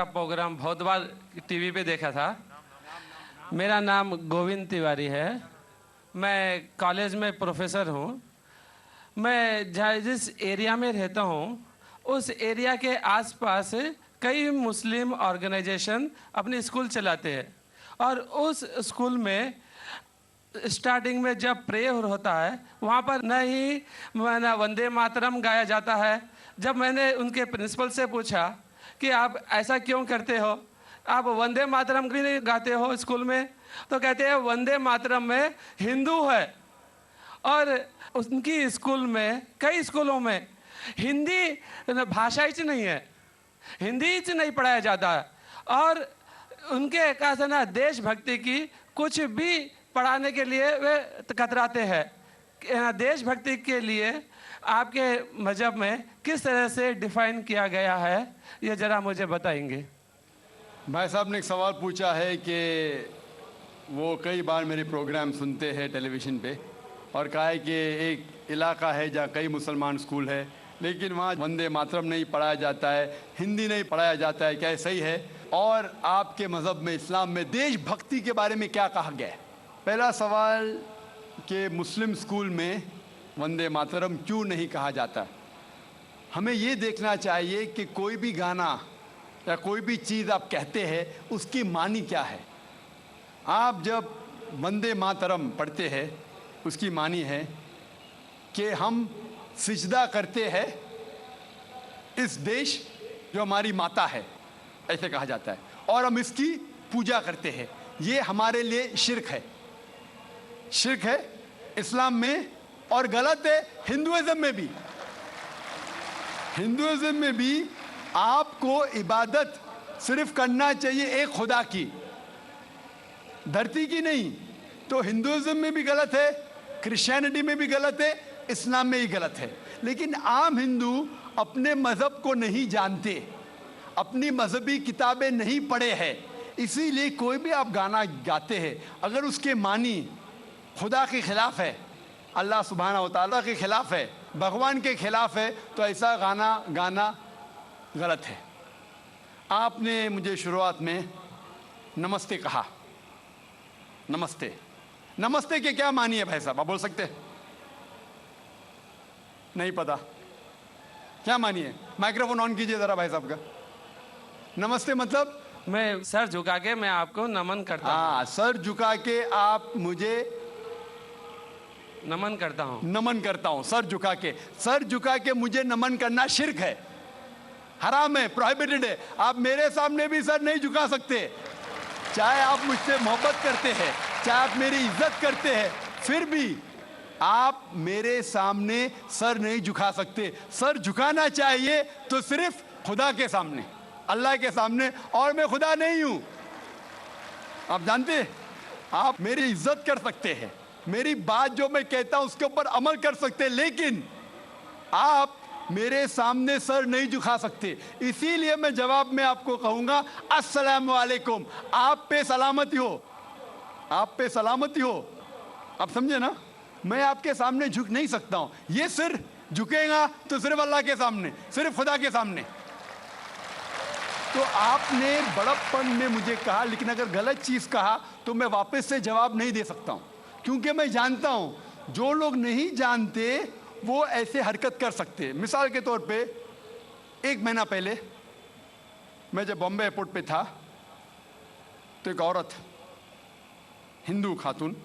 का प्रोग्राम बहुत बार टीवी पे देखा था। मेरा नाम गोविंद तिवारी है। मैं कॉलेज में प्रोफेसर हूँ। मैं जिस एरिया में रहता हूँ उस एरिया के आसपास कई मुस्लिम ऑर्गेनाइजेशन अपने स्कूल चलाते हैं और उस स्कूल में स्टार्टिंग में जब प्रेयर होता है वहाँ पर न ही वंदे मातरम गाया जाता है। जब मैंने उनके प्रिंसिपल से पूछा कि आप ऐसा क्यों करते हो, आप वंदे मातरम भी नहीं गाते हो स्कूल में, तो कहते हैं वंदे मातरम में हिंदू है। और उनकी स्कूल में, कई स्कूलों में हिंदी भाषा ही नहीं है, हिंदी ही नहीं पढ़ाया जाता है। और उनके कहा ना देशभक्ति की कुछ भी पढ़ाने के लिए वे कतराते हैं। देशभक्ति के लिए आपके मजहब में किस तरह से डिफाइन किया गया है, ये जरा मुझे बताएंगे। भाई साहब ने एक सवाल पूछा है कि वो कई बार मेरे प्रोग्राम सुनते हैं टेलीविज़न पे और कहा है कि एक इलाका है जहाँ कई मुसलमान स्कूल है लेकिन वहाँ वंदे मातरम नहीं पढ़ाया जाता है, हिंदी नहीं पढ़ाया जाता है, क्या सही है? और आपके मज़हब में, इस्लाम में देशभक्ति के बारे में क्या कहा गया है? पहला सवाल कि मुस्लिम स्कूल में वंदे मातरम क्यों नहीं कहा जाता। हमें ये देखना चाहिए कि कोई भी गाना या कोई भी चीज़ आप कहते हैं उसकी मानी क्या है। आप जब वंदे मातरम पढ़ते हैं उसकी मानी है कि हम सिजदा करते हैं इस देश जो हमारी माता है, ऐसे कहा जाता है, और हम इसकी पूजा करते हैं। ये हमारे लिए शिर्क है, शिर्क है इस्लाम में और गलत है हिंदुइज्म में भी। हिंदुइज्म में भी आपको इबादत सिर्फ करना चाहिए एक खुदा की, धरती की नहीं। तो हिंदुइज्म में भी गलत है, क्रिश्चियनिटी में भी गलत है, इस्लाम में ही गलत है। लेकिन आम हिंदू अपने मज़हब को नहीं जानते, अपनी मजहबी किताबें नहीं पढ़े हैं, इसीलिए कोई भी आप गाना गाते हैं अगर उसके मानी खुदा के खिलाफ है, अल्लाह सुब्हानहू व तआला के खिलाफ है, भगवान के खिलाफ है, तो ऐसा गाना गाना गलत है। आपने मुझे शुरुआत में नमस्ते कहा। नमस्ते, नमस्ते के क्या मानी है भाई साहब, आप बोल सकते हैं? नहीं पता क्या मानी है? माइक्रोफोन ऑन कीजिए जरा भाई साहब का। नमस्ते मतलब मैं सर झुका के मैं आपको नमन करता हूँ। हाँ, सर झुका के आप मुझे नमन करता हूँ। नमन करता हूँ, सर झुका के। सर झुका के मुझे नमन करना शिर्क है, हराम है, प्रोहिबिटेड है। आप मेरे सामने भी सर नहीं झुका सकते, चाहे आप मुझसे मोहब्बत करते हैं, चाहे आप मेरी इज्जत करते हैं, फिर भी आप मेरे सामने सर नहीं झुका सकते। सर झुकाना चाहिए तो सिर्फ खुदा के सामने, अल्लाह के सामने, और मैं खुदा नहीं हूं। आप जानते हैं, आप मेरी इज्जत कर सकते हैं, मेरी बात जो मैं कहता हूं उसके ऊपर अमल कर सकते हैं, लेकिन आप मेरे सामने सर नहीं झुका सकते। इसीलिए मैं जवाब में आपको कहूंगा अस्सलामु अलैकुम, आप पे सलामती हो, आप पे सलामती हो। आप समझे ना? मैं आपके सामने झुक नहीं सकता हूं। ये सिर झुकेगा तो सिर्फ अल्लाह के सामने, सिर्फ खुदा के सामने। तो आपने बड़प्पन में मुझे कहा, लेकिन अगर गलत चीज कहा तो मैं वापस से जवाब नहीं दे सकता हूं, क्योंकि मैं जानता हूं जो लोग नहीं जानते वो ऐसे हरकत कर सकते हैं। मिसाल के तौर पे, एक महीना पहले मैं जब बॉम्बे एयरपोर्ट पे था तो एक औरत, हिंदू खातून,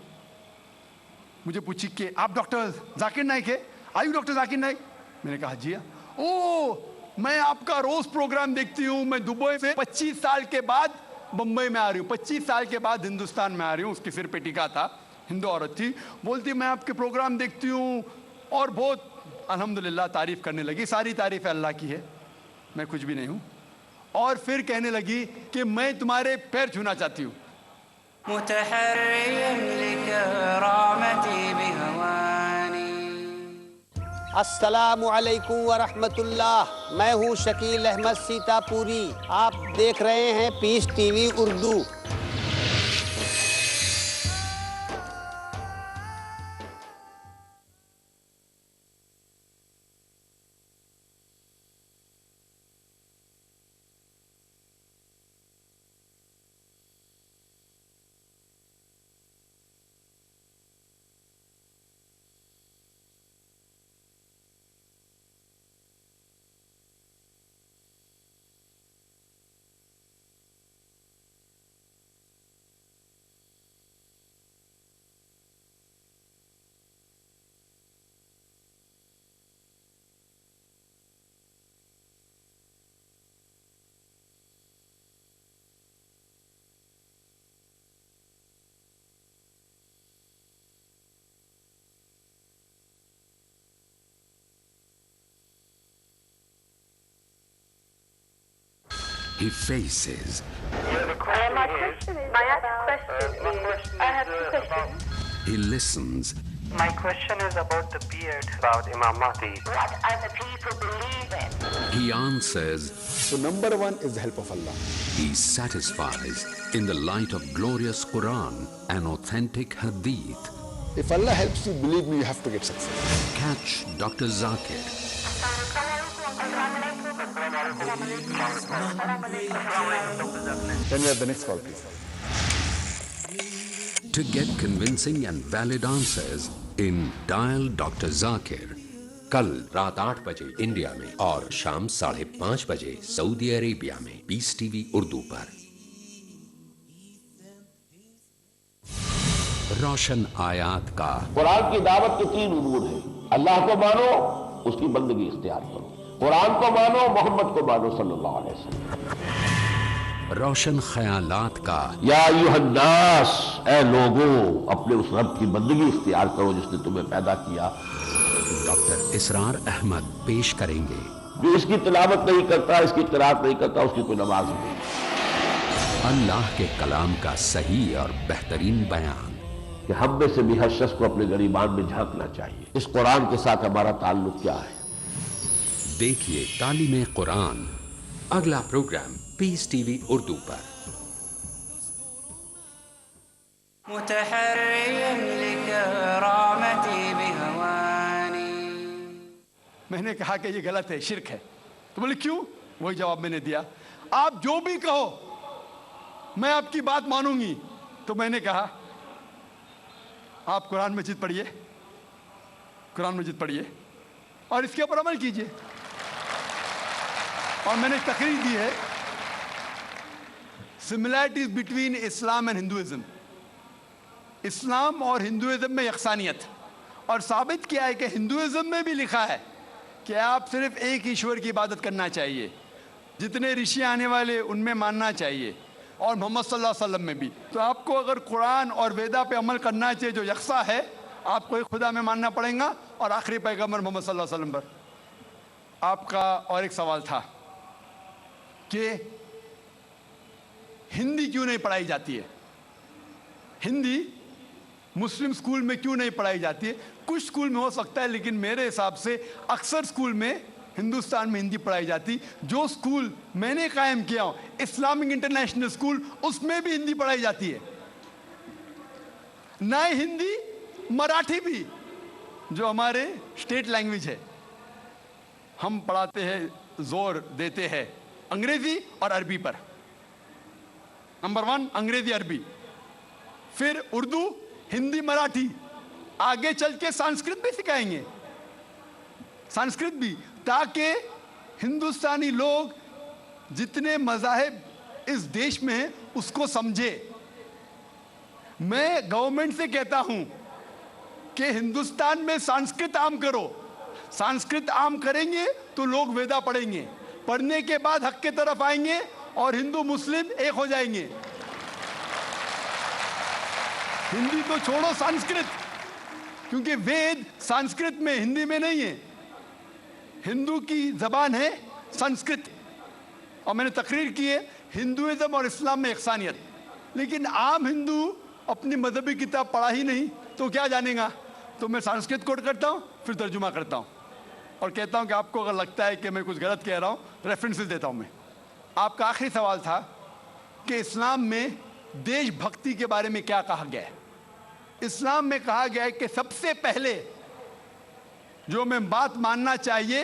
मुझे पूछी कि आप डॉक्टर जाकिर नाइक है? Are you doctor Zakir Naik? मैंने कहा जी हाँ। ओ, मैं आपका रोज प्रोग्राम देखती हूँ, मैं दुबई से 25 साल के बाद बम्बई में आ रही हूँ, 25 साल के बाद हिंदुस्तान में आ रही हूँ। उसके सिर पे टीका था, हिंदू औरत थी, बोलती मैं आपके प्रोग्राम देखती हूँ और बहुत अल्हम्दुलिल्लाह तारीफ करने लगी। सारी तारीफ अल्लाह की है, मैं कुछ भी नहीं हूँ। और फिर कहने लगी कि मैं तुम्हारे पैर छूना चाहती हूँ। अस्सलामु अलैकुम व रहमतुल्लाह। मैं हूँ शकील अहमद सीतापुरी। आप देख रहे हैं Peace TV Urdu. he faces. My question is, I have two questions. He listens. My question is about the beard, about Imam Mahdi. What other people believe in. He answers. So number one is the help of Allah. He satisfies in the light of glorious Quran and authentic Hadith. If Allah helps you, believe me, you have to get success. Catch Dr. Zakir. Can we have the next call, please? To get convincing and valid answers in Dial Dr. Zakir. कल रात 8 बजे India में और शाम 5:30 बजे Saudi Arabia में piece TV Urdu पर। रोशन आयात का कुरान की दावत के 3 उमूर है। अल्लाह को मानो, उसकी बंदगी इख्तियार करो। कुरान को मानो, मोहम्मद को मानो सल्लल्लाहु अलैहि वसल्लम। रोशन ख्यालात का या अय्युहन्नास, ऐ लोगों, अपने उस रब की बंदगी इख्तियार करो जिसने तुम्हें पैदा किया। डॉक्टर इसरार अहमद पेश करेंगे। जो इसकी तिलावत नहीं करता, इसकी क़िराअत नहीं करता, उसकी कोई नमाज नहीं। अल्लाह के कलाम का सही और बेहतरीन बयान कि हम में से भी हर शख्स को अपने गरीबान में झांकना चाहिए। इस कुरान के साथ हमारा ताल्लुक क्या है? देखिए तालीम कुरान। अगला प्रोग्राम पीस टीवी उर्दू पर। मैंने कहा कि ये गलत है, शिर्क है। तो बोले क्यों? वही जवाब मैंने दिया, आप जो भी कहो मैं आपकी बात मानूंगी। तो मैंने कहा आप कुरान मजीद पढ़िए, कुरान मजीद पढ़िए और इसके ऊपर अमल कीजिए। और मैंने तकरीर दी है similarities between Islam and Hinduism, इस्लाम और हिंदुइज्म में यकसानियत, और साबित किया है कि हिंदुइज्म में भी लिखा है कि आप सिर्फ एक ईश्वर की इबादत करना चाहिए, जितने ऋषि आने वाले उनमें मानना चाहिए, और मोहम्मद सल्लल्लाहु अलैहि वसल्लम में भी। तो आपको अगर कुरान और वेदा पे अमल करना चाहिए जो यकसा है, आपको एक खुदा में मानना पड़ेगा और आखिरी पैगंबर मोहम्मद सल्लल्लाहु अलैहि वसल्लम पर। आपका और एक सवाल था कि हिंदी क्यों नहीं पढ़ाई जाती है, हिंदी मुस्लिम स्कूल में क्यों नहीं पढ़ाई जाती है? कुछ स्कूल में हो सकता है, लेकिन मेरे हिसाब से अक्सर स्कूल में हिंदुस्तान में हिंदी पढ़ाई जाती। जो स्कूल मैंने कायम किया हूँ, इस्लामिक इंटरनेशनल स्कूल, उसमें भी हिंदी पढ़ाई जाती है। ना हिंदी, मराठी भी, जो हमारे स्टेट लैंग्वेज है, हम पढ़ाते हैं, जोर देते हैं अंग्रेजी और अरबी पर। नंबर 1 अंग्रेजी अरबी, फिर उर्दू, हिंदी, मराठी, आगे चल के संस्कृत भी सिखाएंगे, संस्कृत भी, ताकि हिंदुस्तानी लोग जितने मज़ाहिब इस देश में हैं उसको समझे। मैं गवर्नमेंट से कहता हूं कि हिंदुस्तान में संस्कृत आम करो। संस्कृत आम करेंगे तो लोग वेदा पढ़ेंगे, पढ़ने के बाद हक के तरफ आएंगे और हिंदू मुस्लिम एक हो जाएंगे। हिंदी तो छोड़ो, संस्कृत, क्योंकि वेद संस्कृत में, हिंदी में नहीं है। हिंदू की जबान है संस्कृत। और मैंने तकरीर की है हिंदुइज्म और इस्लाम में यकसानियत, लेकिन आम हिंदू अपनी मजहबी किताब पढ़ा ही नहीं तो क्या जानेगा। तो मैं संस्कृत कोट करता हूँ, फिर तर्जुमा करता हूँ और कहता हूँ कि आपको अगर लगता है कि मैं कुछ गलत कह रहा हूँ, रेफरेंसेस देता हूँ मैं। आपका आखिरी सवाल था कि इस्लाम में देशभक्ति के बारे में क्या कहा गया है। इस्लाम में कहा गया है कि सबसे पहले जो हमें बात मानना चाहिए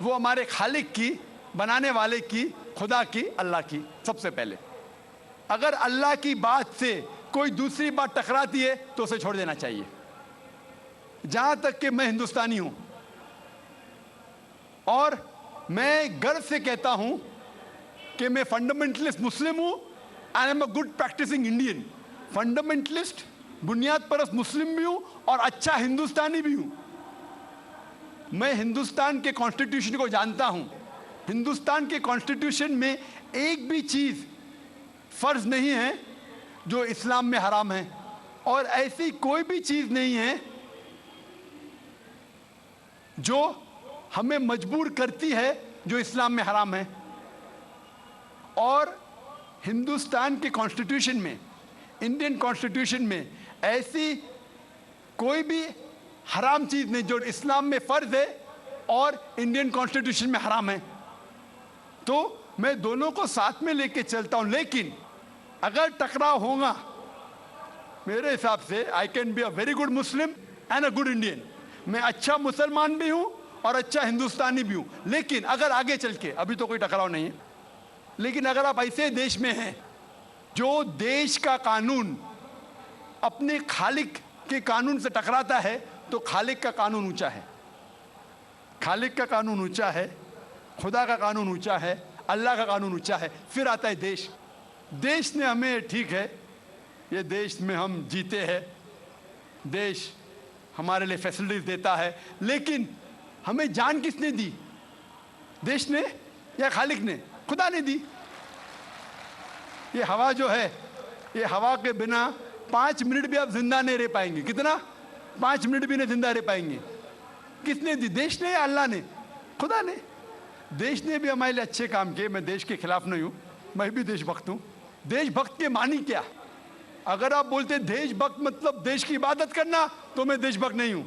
वो हमारे खालिक की, बनाने वाले की, खुदा की, अल्लाह की, सबसे पहले। अगर अल्लाह की बात से कोई दूसरी बात टकराती है तो उसे छोड़ देना चाहिए। जहां तक कि मैं हिंदुस्तानी हूं और मैं गर्व से कहता हूं कि मैं फंडामेंटलिस्ट मुस्लिम हूं, I am a good practising Indian. Fundamentalist, बुनियाद परस्त मुस्लिम भी हूं और अच्छा हिंदुस्तानी भी हूं। मैं हिंदुस्तान के कॉन्स्टिट्यूशन को जानता हूं। हिंदुस्तान के कॉन्स्टिट्यूशन में एक भी चीज फर्ज नहीं है जो इस्लाम में हराम है, और ऐसी कोई भी चीज नहीं है जो हमें मजबूर करती है जो इस्लाम में हराम है। और हिंदुस्तान के कॉन्स्टिट्यूशन में, इंडियन कॉन्स्टिट्यूशन में ऐसी कोई भी हराम चीज नहीं जो इस्लाम में फर्ज है और इंडियन कॉन्स्टिट्यूशन में हराम है। तो मैं दोनों को साथ में लेके चलता हूं, लेकिन अगर टकराव होगा, मेरे हिसाब से I can be a very good Muslim and a good Indian. मैं अच्छा मुसलमान भी हूं और अच्छा हिंदुस्तानी भी हूं, लेकिन अगर आगे चल के, अभी तो कोई टकराव नहीं है, लेकिन अगर आप ऐसे देश में हैं जो देश का कानून अपने खालिक के कानून से टकराता है, तो खालिक का कानून ऊंचा है, खालिक का कानून ऊंचा है, खुदा का कानून ऊंचा है, अल्लाह का कानून ऊंचा है, फिर आता है देश। देश ने हमें, ठीक है, ये देश में हम जीते हैं, देश हमारे लिए फैसिलिटीज देता है, लेकिन हमें जान किसने दी? देश ने या खालिक ने? खुदा ने दी। ये हवा जो है, ये हवा के बिना 5 मिनट भी आप जिंदा नहीं रह पाएंगे। कितना? 5 मिनट भी नहीं जिंदा रह पाएंगे। किसने दी? देश ने या अल्लाह ने? खुदा ने। देश ने भी हमारे लिए अच्छे काम किए। मैं देश के खिलाफ नहीं हूं, मैं भी देशभक्त हूं। देशभक्त के मानी क्या? अगर आप बोलते देशभक्त मतलब देश की इबादत करना, तो मैं देशभक्त नहीं हूं।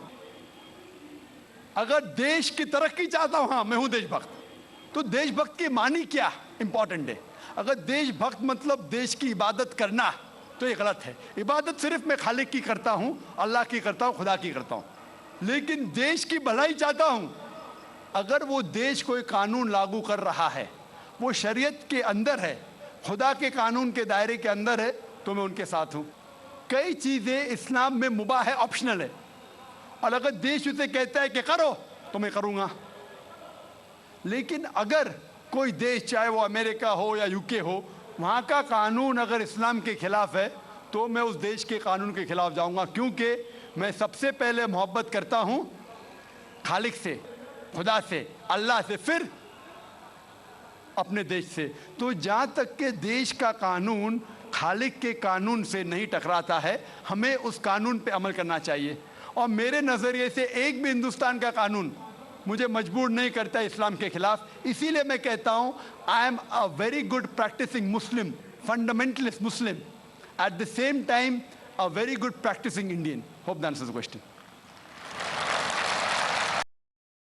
अगर देश की तरक्की चाहता हूं, हाँ मैं हूं देशभक्त। तो देशभक्त की मानी क्या इंपॉर्टेंट है। अगर देशभक्त मतलब देश की इबादत करना, तो ये गलत है। इबादत सिर्फ मैं खालिक की करता हूं, अल्लाह की करता हूं, खुदा की करता हूं। लेकिन देश की भलाई चाहता हूं, अगर वो देश कोई कानून लागू कर रहा है, वो शरीयत के अंदर है, खुदा के कानून के दायरे के अंदर है, तो मैं उनके साथ हूं। कई चीजें इस्लाम में मुबाह है, ऑप्शनल है, और अगर देश उसे कहता है कि करो, तो मैं करूंगा। लेकिन अगर कोई देश, चाहे वो अमेरिका हो या यूके हो, वहाँ का कानून अगर इस्लाम के खिलाफ है, तो मैं उस देश के कानून के खिलाफ जाऊंगा, क्योंकि मैं सबसे पहले मोहब्बत करता हूँ खालिक से, खुदा से, अल्लाह से, फिर अपने देश से। तो जहाँ तक के देश का कानून खालिक के कानून से नहीं टकराता है, हमें उस कानून पे अमल करना चाहिए। और मेरे नज़रिए से एक भी हिंदुस्तान का कानून मुझे मजबूर नहीं करता इस्लाम के खिलाफ। इसीलिए मैं कहता हूँ, I am a very good practising Muslim, fundamentalist Muslim, at the same time a very good practising Indian. Hope that answers the question.